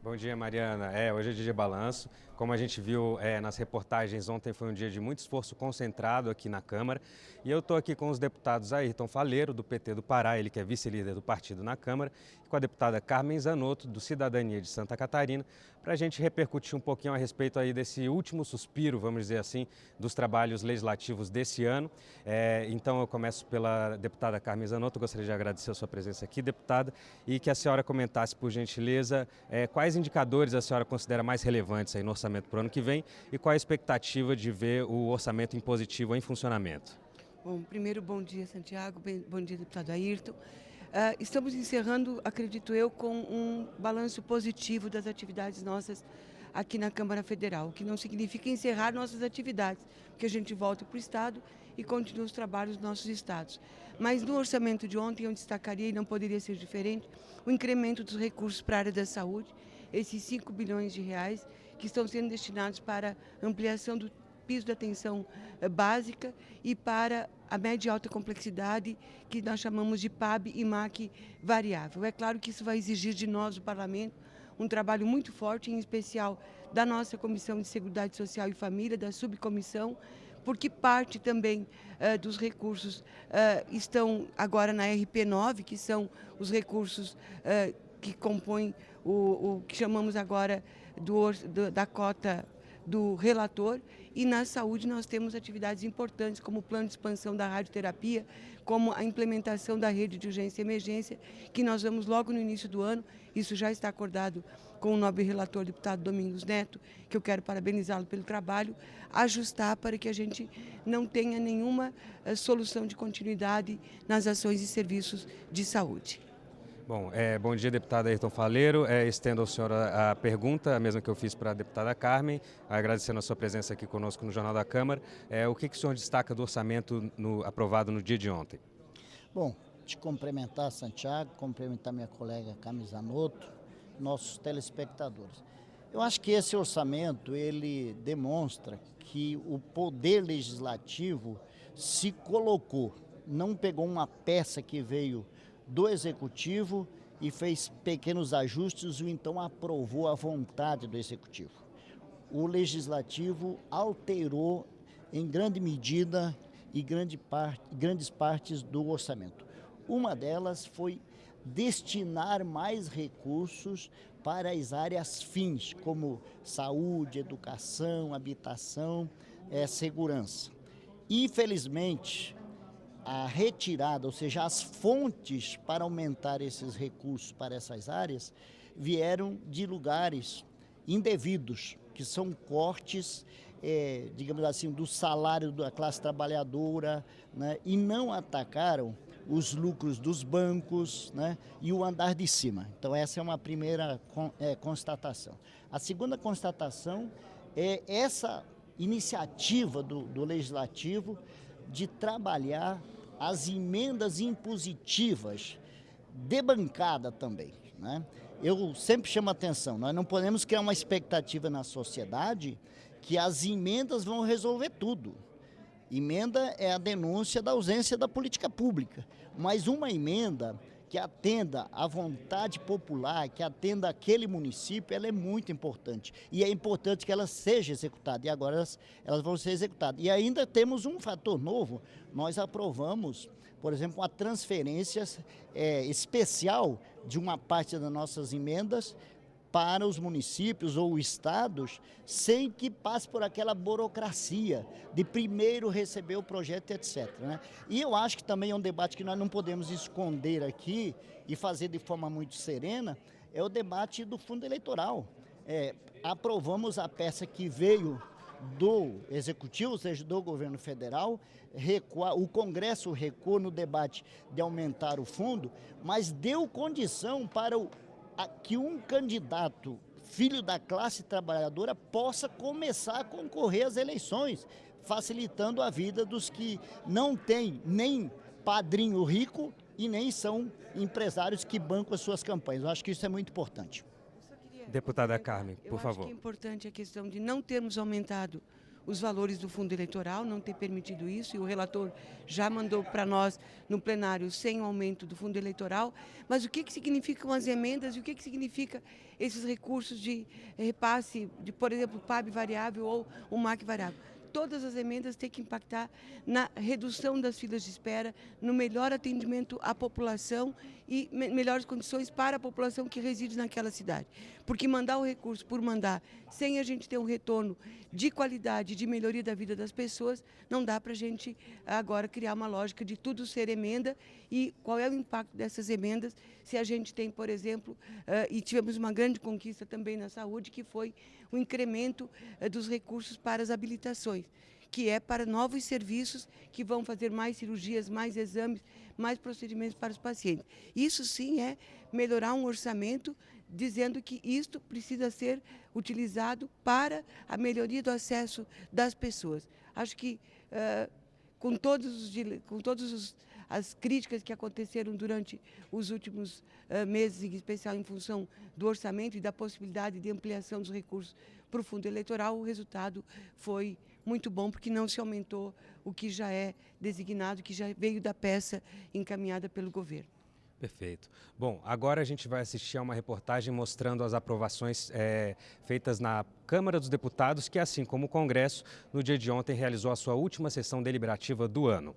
Bom dia, Mariana. Hoje é dia de balanço. Como a gente viu nas reportagens, ontem foi um dia de muito esforço concentrado aqui na Câmara. E eu estou aqui com os deputados Ayrton Faleiro, do PT do Pará, ele que é vice-líder do partido na Câmara, e com a deputada Carmen Zanotto, do Cidadania de Santa Catarina, para a gente repercutir um pouquinho a respeito aí desse último suspiro, vamos dizer assim, dos trabalhos legislativos desse ano. Então eu começo pela deputada Carmen Zanotto. Eu gostaria de agradecer a sua presença aqui, deputada, e que a senhora comentasse, por gentileza, quais indicadores a senhora considera mais relevantes aí no orçamento para o ano que vem e qual a expectativa de ver o orçamento impositivo em funcionamento? Bom, primeiro, bom dia, Santiago, bom dia, deputado Ayrton. Estamos encerrando, acredito eu, com um balanço positivo das atividades nossas aqui na Câmara Federal, o que não significa encerrar nossas atividades, porque a gente volta para o Estado e continua os trabalhos dos nossos estados. Mas no orçamento de ontem eu destacaria, e não poderia ser diferente, o incremento dos recursos para a área da saúde, esses 5 bilhões de reais que estão sendo destinados para ampliação do piso de atenção básica e para a média e alta complexidade, que nós chamamos de PAB e MAC variável. É claro que isso vai exigir de nós, o Parlamento, um trabalho muito forte, em especial da nossa Comissão de Seguridade Social e Família, da subcomissão, porque parte também dos recursos estão agora na RP9, que são os recursos que compõem o que chamamos agora da cota do relator, e na saúde nós temos atividades importantes como o plano de expansão da radioterapia, como a implementação da rede de urgência e emergência, que nós vamos logo no início do ano. Isso já está acordado com o nobre relator, deputado Domingos Neto, que eu quero parabenizá-lo pelo trabalho, ajustar para que a gente não tenha nenhuma solução de continuidade nas ações e serviços de saúde. Bom, bom dia, deputado Ayrton Faleiro. Estendo ao senhor a pergunta, a mesma que eu fiz para a deputada Carmen, agradecendo a sua presença aqui conosco no Jornal da Câmara. O que o senhor destaca do orçamento aprovado no dia de ontem? Bom, te cumprimentar, Santiago, cumprimentar minha colega Carmen Zanotto, nossos telespectadores. Eu acho que esse orçamento, ele demonstra que o poder legislativo se colocou, não pegou uma peça que veio do Executivo e fez pequenos ajustes ou então aprovou a vontade do Executivo. O Legislativo alterou em grande medida e grandes partes do orçamento. Uma delas foi destinar mais recursos para as áreas fins, como saúde, educação, habitação, segurança. Infelizmente, a retirada, ou seja, as fontes para aumentar esses recursos para essas áreas, vieram de lugares indevidos, que são cortes, digamos assim, do salário da classe trabalhadora, né, e não atacaram os lucros dos bancos, né, e o andar de cima. Então essa é uma primeira constatação. A segunda constatação é essa iniciativa do Legislativo de trabalhar as emendas impositivas de bancada também, né? Eu sempre chamo a atenção, nós não podemos criar uma expectativa na sociedade que as emendas vão resolver tudo. Emenda é a denúncia da ausência da política pública, mas uma emenda que atenda à vontade popular, que atenda aquele município, ela é muito importante. E é importante que ela seja executada, e agora elas vão ser executadas. E ainda temos um fator novo, nós aprovamos, por exemplo, uma transferência especial de uma parte das nossas emendas para os municípios ou estados, sem que passe por aquela burocracia de primeiro receber o projeto, etc, né? E eu acho que também é um debate que nós não podemos esconder aqui e fazer de forma muito serena, é o debate do fundo eleitoral. Aprovamos a peça que veio do Executivo, ou seja, do governo federal, o Congresso recuou no debate de aumentar o fundo, mas deu condição para que um candidato, filho da classe trabalhadora, possa começar a concorrer às eleições, facilitando a vida dos que não têm nem padrinho rico e nem são empresários que bancam as suas campanhas. Eu acho que isso é muito importante. Deputada Carmen, por Eu acho que favor. é importante a questão de não termos aumentado os valores do fundo eleitoral, não ter permitido isso, e o relator já mandou para nós no plenário sem o aumento do fundo eleitoral. Mas o que significam as emendas e o que significa esses recursos de repasse, de, por exemplo, PAB variável ou o MAC variável? Todas as emendas têm que impactar na redução das filas de espera, no melhor atendimento à população e melhores condições para a população que reside naquela cidade. Porque mandar o recurso por mandar, sem a gente ter um retorno de qualidade, de melhoria da vida das pessoas, não dá para a gente agora criar uma lógica de tudo ser emenda. E qual é o impacto dessas emendas se a gente tem, por exemplo, e tivemos uma grande conquista também na saúde, que foi o incremento dos recursos para as habilitações, que é para novos serviços que vão fazer mais cirurgias, mais exames, mais procedimentos para os pacientes. Isso sim é melhorar um orçamento, dizendo que isto precisa ser utilizado para a melhoria do acesso das pessoas. Acho que com todas as críticas que aconteceram durante os últimos meses, em especial em função do orçamento e da possibilidade de ampliação dos recursos para o fundo eleitoral, o resultado foi muito bom, porque não se aumentou o que já é designado, que já veio da peça encaminhada pelo governo. Perfeito. Bom, agora a gente vai assistir a uma reportagem mostrando as aprovações feitas na Câmara dos Deputados, que, assim como o Congresso, no dia de ontem realizou a sua última sessão deliberativa do ano.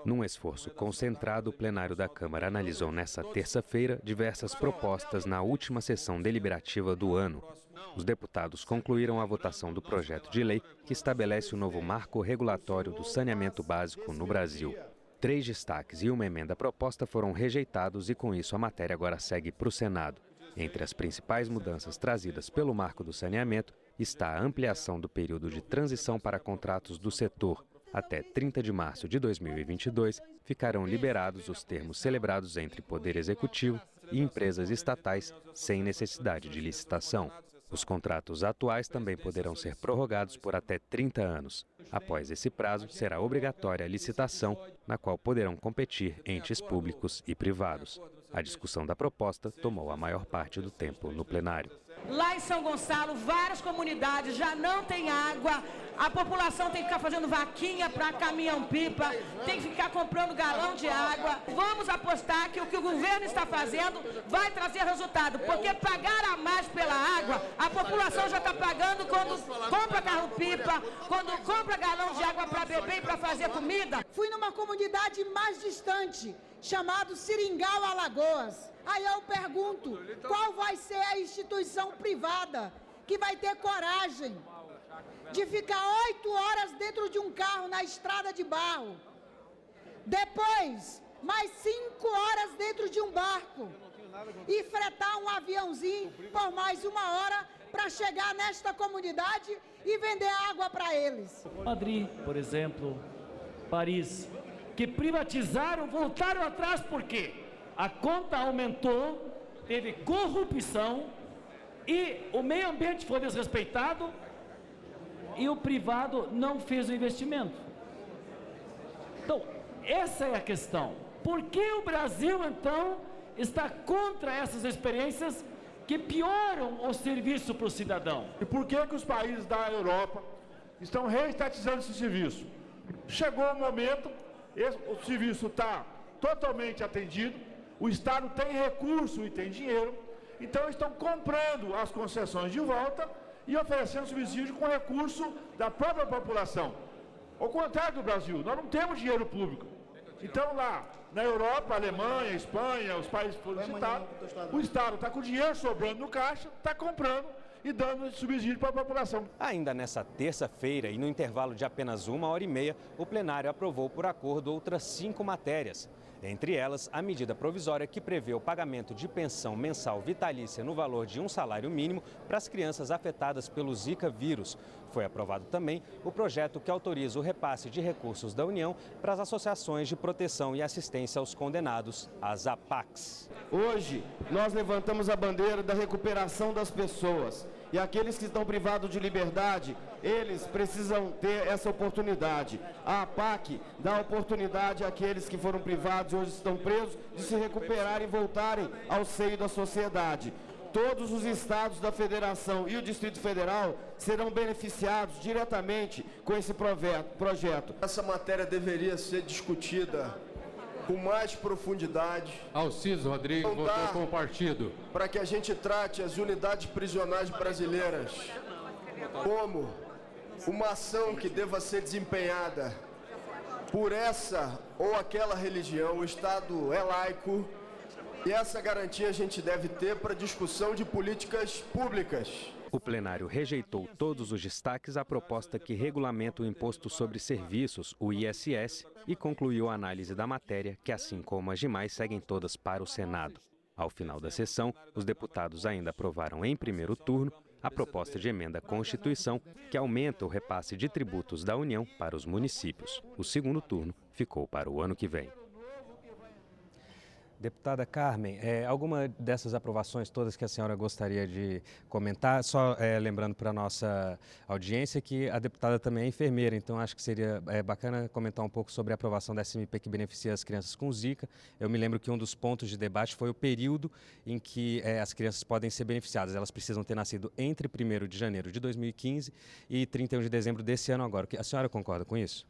Num esforço concentrado, o plenário da Câmara analisou nesta terça-feira diversas propostas na última sessão deliberativa do ano. Os deputados concluíram a votação do projeto de lei que estabelece o novo marco regulatório do saneamento básico no Brasil. 3 destaques e uma emenda proposta foram rejeitados e, com isso, a matéria agora segue para o Senado. Entre as principais mudanças trazidas pelo marco do saneamento está a ampliação do período de transição para contratos do setor. Até 30 de março de 2022, ficarão liberados os termos celebrados entre Poder Executivo e empresas estatais sem necessidade de licitação. Os contratos atuais também poderão ser prorrogados por até 30 anos. Após esse prazo, será obrigatória a licitação, na qual poderão competir entes públicos e privados. A discussão da proposta tomou a maior parte do tempo no plenário. Lá em São Gonçalo, várias comunidades já não têm água, a população tem que ficar fazendo vaquinha para caminhão-pipa, tem que ficar comprando galão de água. Vamos apostar que o que o governo está fazendo vai trazer resultado, porque pagar a mais pela água, a população já está pagando quando compra carro-pipa, quando compra galão de água para beber e para fazer comida. Fui numa comunidade mais distante, chamado Seringal, Alagoas. Aí eu pergunto, qual vai ser a instituição privada que vai ter coragem de ficar 8 horas dentro de um carro na estrada de barro, depois mais 5 horas dentro de um barco e fretar um aviãozinho por mais 1 hora para chegar nesta comunidade e vender água para eles? Madrid, por exemplo, Paris, que privatizaram, voltaram atrás por quê? A conta aumentou, teve corrupção e o meio ambiente foi desrespeitado e o privado não fez o investimento. Então, essa é a questão. Por que o Brasil, então, está contra essas experiências que pioram o serviço para o cidadão? E por que os países da Europa estão reestatizando esse serviço? Chegou o momento, o serviço está totalmente atendido, o Estado tem recurso e tem dinheiro, então estão comprando as concessões de volta e oferecendo subsídio com recurso da própria população. Ao contrário do Brasil, nós não temos dinheiro público. Então lá, na Europa, Alemanha, Espanha, os países que foram citados, o Estado está com dinheiro sobrando no caixa, está comprando e dando subsídio para a população. Ainda nessa terça-feira e no intervalo de apenas 1h30, o plenário aprovou por acordo outras 5 matérias. Entre elas, a medida provisória que prevê o pagamento de pensão mensal vitalícia no valor de um salário mínimo para as crianças afetadas pelo Zika vírus. Foi aprovado também o projeto que autoriza o repasse de recursos da União para as associações de proteção e assistência aos condenados, as APACs. Hoje, nós levantamos a bandeira da recuperação das pessoas. E aqueles que estão privados de liberdade, eles precisam ter essa oportunidade. A APAC dá oportunidade àqueles que foram privados e hoje estão presos de se recuperarem e voltarem ao seio da sociedade. todos os estados da federação e o Distrito Federal serão beneficiados diretamente com esse projeto. Essa matéria deveria ser discutida com mais profundidade. Alcides Rodrigues votou com o partido. Para que a gente trate as unidades prisionais brasileiras como uma ação que deva ser desempenhada por essa ou aquela religião. O Estado é laico e essa garantia a gente deve ter para discussão de políticas públicas. O plenário rejeitou todos os destaques à proposta que regulamenta o Imposto sobre Serviços, o ISS, e concluiu a análise da matéria, que, assim como as demais, seguem todas para o Senado. Ao final da sessão, os deputados ainda aprovaram em primeiro turno a proposta de emenda à Constituição, que aumenta o repasse de tributos da União para os municípios. O segundo turno ficou para o ano que vem. Deputada Carmen, alguma dessas aprovações todas que a senhora gostaria de comentar? Só lembrando para a nossa audiência que a deputada também é enfermeira, então acho que seria bacana comentar um pouco sobre a aprovação dessa MP que beneficia as crianças com Zika. Eu me lembro que um dos pontos de debate foi o período em que as crianças podem ser beneficiadas. Elas precisam ter nascido entre 1º de janeiro de 2015 e 31 de dezembro desse ano agora. A senhora concorda com isso?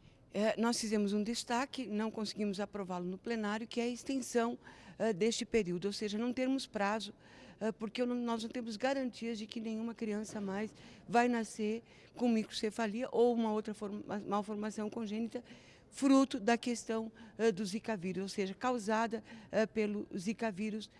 Nós fizemos um destaque, não conseguimos aprová-lo no plenário, que é a extensão deste período, ou seja, não termos prazo, porque nós não temos garantias de que nenhuma criança mais vai nascer com microcefalia ou uma outra malformação congênita, fruto da questão do Zika vírus, ou seja, causada pelo Zika vírus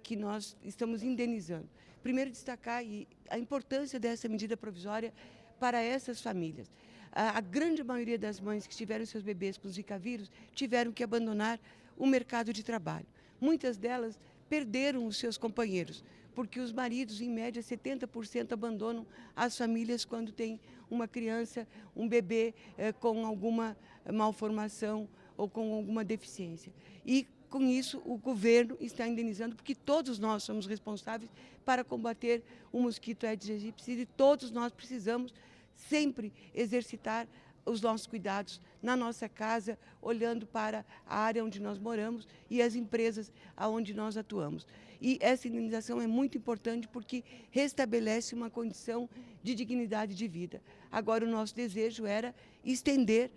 que nós estamos indenizando. Primeiro, destacar a importância dessa medida provisória para essas famílias. A grande maioria das mães que tiveram seus bebês com Zika vírus tiveram que abandonar o mercado de trabalho. Muitas delas perderam os seus companheiros, porque os maridos, em média, 70% abandonam as famílias quando tem uma criança, um bebê com alguma malformação ou com alguma deficiência. E, com isso, o governo está indenizando, porque todos nós somos responsáveis para combater o mosquito Aedes aegypti e todos nós precisamos sempre exercitar os nossos cuidados na nossa casa, olhando para a área onde nós moramos e as empresas aonde nós atuamos. E essa indenização é muito importante porque restabelece uma condição de dignidade de vida. Agora, o nosso desejo era estender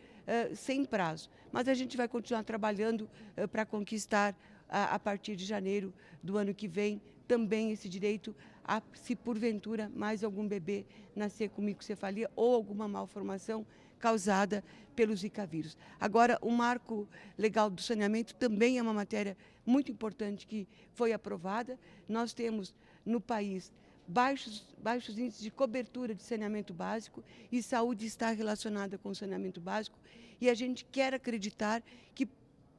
sem prazo, mas a gente vai continuar trabalhando para conquistar a partir de janeiro do ano que vem também esse direito a, se porventura mais algum bebê nascer com microcefalia ou alguma malformação causada pelo Zika vírus. Agora, o marco legal do saneamento também é uma matéria muito importante que foi aprovada. Nós temos no país baixos índices de cobertura de saneamento básico e saúde está relacionada com o saneamento básico e a gente quer acreditar que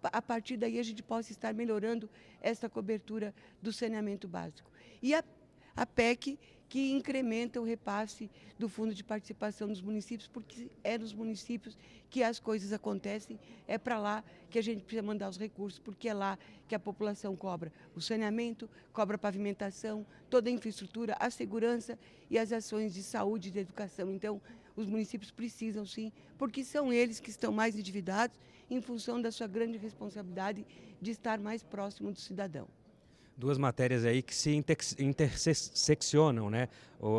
a partir daí a gente possa estar melhorando essa cobertura do saneamento básico. E a PEC, que incrementa o repasse do Fundo de Participação dos municípios, porque é nos municípios que as coisas acontecem, é para lá que a gente precisa mandar os recursos, porque é lá que a população cobra o saneamento, cobra a pavimentação, toda a infraestrutura, a segurança e as ações de saúde e de educação. Então, os municípios precisam sim, porque são eles que estão mais endividados em função da sua grande responsabilidade de estar mais próximo do cidadão. Duas matérias aí que se interseccionam, né?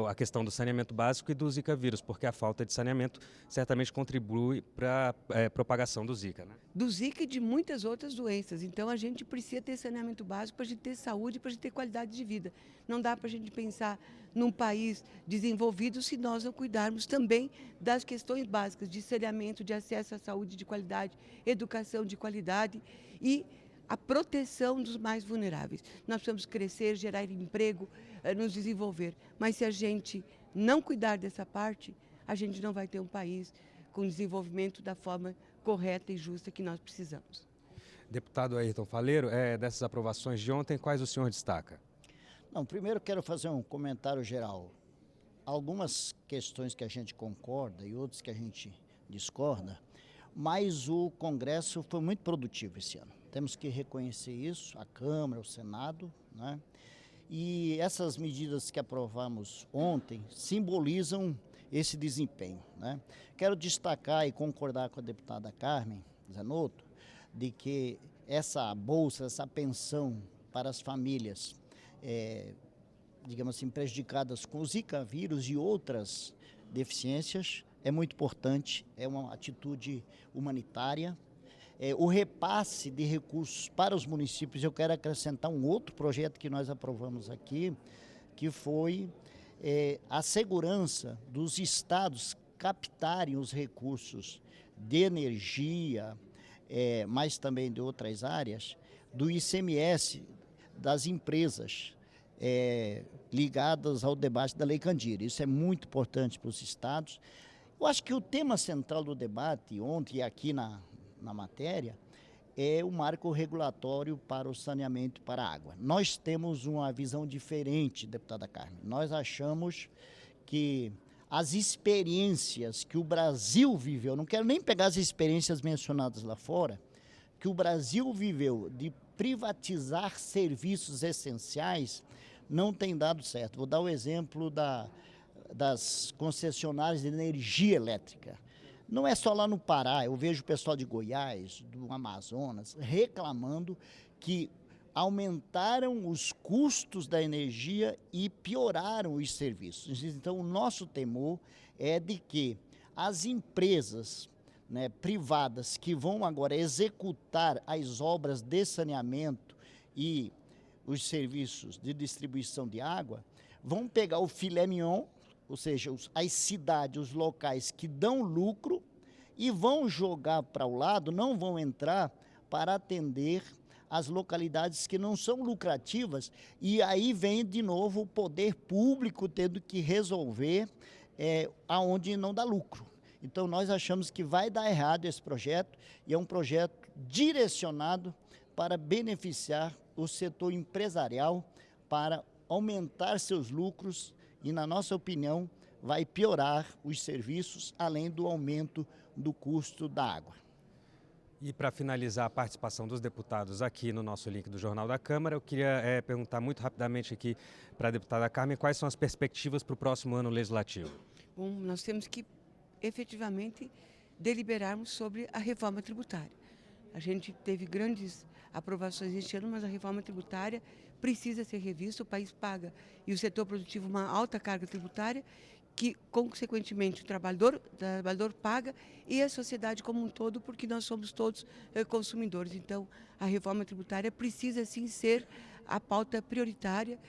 A questão do saneamento básico e do Zika vírus, porque a falta de saneamento certamente contribui para a propagação do Zika, né? Do Zika e de muitas outras doenças. Então, a gente precisa ter saneamento básico para a gente ter saúde, para a gente ter qualidade de vida. Não dá para a gente pensar num país desenvolvido se nós não cuidarmos também das questões básicas de saneamento, de acesso à saúde de qualidade, educação de qualidade e a proteção dos mais vulneráveis. Nós precisamos crescer, gerar emprego, nos desenvolver. Mas se a gente não cuidar dessa parte, a gente não vai ter um país com desenvolvimento da forma correta e justa que nós precisamos. Deputado Ayrton Faleiro, dessas aprovações de ontem, quais o senhor destaca? Não, primeiro quero fazer um comentário geral. Algumas questões que a gente concorda e outras que a gente discorda, mas o Congresso foi muito produtivo esse ano. Temos que reconhecer isso, a Câmara, o Senado, né? E essas medidas que aprovamos ontem simbolizam esse desempenho, né? Quero destacar e concordar com a deputada Carmen Zanotto de que essa bolsa, essa pensão para as famílias digamos assim, prejudicadas com o Zika vírus e outras deficiências, é muito importante, é uma atitude humanitária. O repasse de recursos para os municípios, eu quero acrescentar um outro projeto que nós aprovamos aqui, que foi a segurança dos estados captarem os recursos de energia, mas também de outras áreas, do ICMS das empresas ligadas ao debate da Lei Candir. Isso é muito importante para os estados. Eu acho que o tema central do debate ontem e aqui na matéria é o marco regulatório para o saneamento para a água. Nós temos uma visão diferente, deputada Carmen. Nós achamos que as experiências que o Brasil viveu, não quero nem pegar as experiências mencionadas lá fora, que o Brasil viveu de privatizar serviços essenciais, não tem dado certo. Vou dar o exemplo das concessionárias de energia elétrica. Não é só lá no Pará, eu vejo o pessoal de Goiás, do Amazonas, reclamando que aumentaram os custos da energia e pioraram os serviços. Então, o nosso temor é de que as empresas, né, privadas que vão agora executar as obras de saneamento e os serviços de distribuição de água, vão pegar o filé mignon, ou seja, as cidades, os locais que dão lucro, e vão jogar para o lado, não vão entrar para atender as localidades que não são lucrativas, e aí vem de novo o poder público tendo que resolver aonde não dá lucro. Então nós achamos que vai dar errado esse projeto, e é um projeto direcionado para beneficiar o setor empresarial, para aumentar seus lucros e, na nossa opinião, vai piorar os serviços, além do aumento do custo da água. E para finalizar a participação dos deputados aqui no nosso link do Jornal da Câmara, eu queria perguntar muito rapidamente aqui para a deputada Carmen quais são as perspectivas para o próximo ano legislativo. Bom, nós temos que efetivamente deliberarmos sobre a reforma tributária. A gente teve grandes aprovações este ano, mas a reforma tributária precisa ser revista. O país paga e o setor produtivo uma alta carga tributária que, consequentemente, o trabalhador paga e a sociedade como um todo, porque nós somos todos consumidores. Então, a reforma tributária precisa, sim, ser a pauta prioritária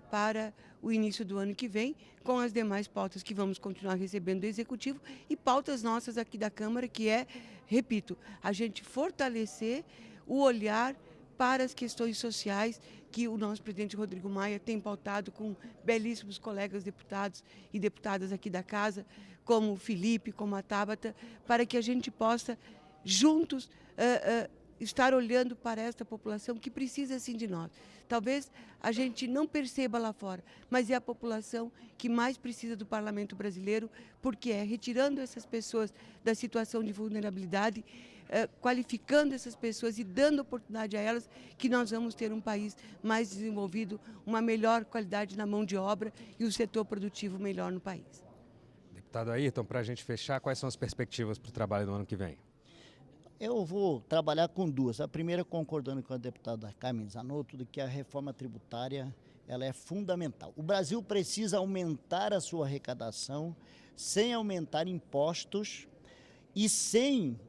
para o início do ano que vem, com as demais pautas que vamos continuar recebendo do Executivo e pautas nossas aqui da Câmara, que é, repito, a gente fortalecer o olhar para as questões sociais que o nosso presidente Rodrigo Maia tem pautado com belíssimos colegas deputados e deputadas aqui da casa, como o Felipe, como a Tabata, para que a gente possa, juntos, estar olhando para esta população que precisa, sim, de nós. Talvez a gente não perceba lá fora, mas é a população que mais precisa do Parlamento brasileiro, porque é retirando essas pessoas da situação de vulnerabilidade, qualificando essas pessoas e dando oportunidade a elas, que nós vamos ter um país mais desenvolvido, uma melhor qualidade na mão de obra e o setor produtivo melhor no país. Deputado Ayrton, para a gente fechar, quais são as perspectivas para o trabalho do ano que vem? Eu vou trabalhar com duas. A primeira, concordando com a deputada Carmen Zanotto, de que a reforma tributária ela é fundamental. O Brasil precisa aumentar a sua arrecadação sem aumentar impostos e sem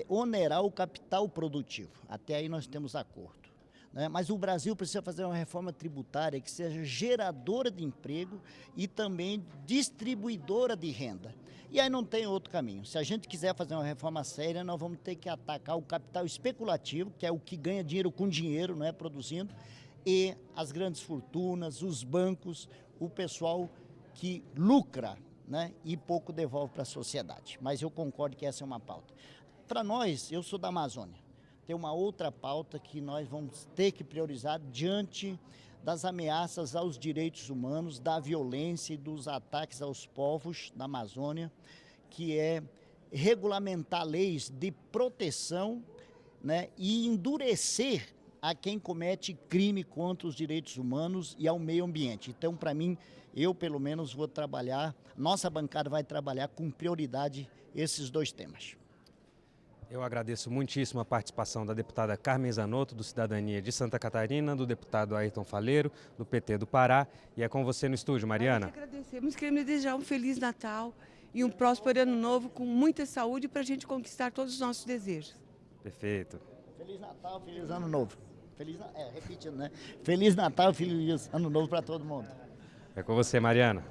onerar o capital produtivo. Até aí nós temos acordo, né? Mas o Brasil precisa fazer uma reforma tributária que seja geradora de emprego e também distribuidora de renda. E aí não tem outro caminho. Se a gente quiser fazer uma reforma séria, nós vamos ter que atacar o capital especulativo, que é o que ganha dinheiro com dinheiro, não é, produzindo, e as grandes fortunas, os bancos, o pessoal que lucra, né, e pouco devolve para a sociedade. Mas eu concordo que essa é uma pauta. Para nós, eu sou da Amazônia, tem uma outra pauta que nós vamos ter que priorizar diante das ameaças aos direitos humanos, da violência e dos ataques aos povos da Amazônia, que é regulamentar leis de proteção, né, e endurecer a quem comete crime contra os direitos humanos e ao meio ambiente. Então, para mim, eu pelo menos vou trabalhar, nossa bancada vai trabalhar com prioridade esses dois temas. Eu agradeço muitíssimo a participação da deputada Carmen Zanotto, do Cidadania de Santa Catarina, do deputado Ayrton Faleiro, do PT do Pará. E é com você no estúdio, Mariana. Nós agradecemos, queremos desejar um Feliz Natal e um próspero Ano Novo com muita saúde para a gente conquistar todos os nossos desejos. Perfeito. Feliz Natal, Feliz Ano Novo. Repetindo, né? Feliz Natal, Feliz Ano Novo para todo mundo. É com você, Mariana.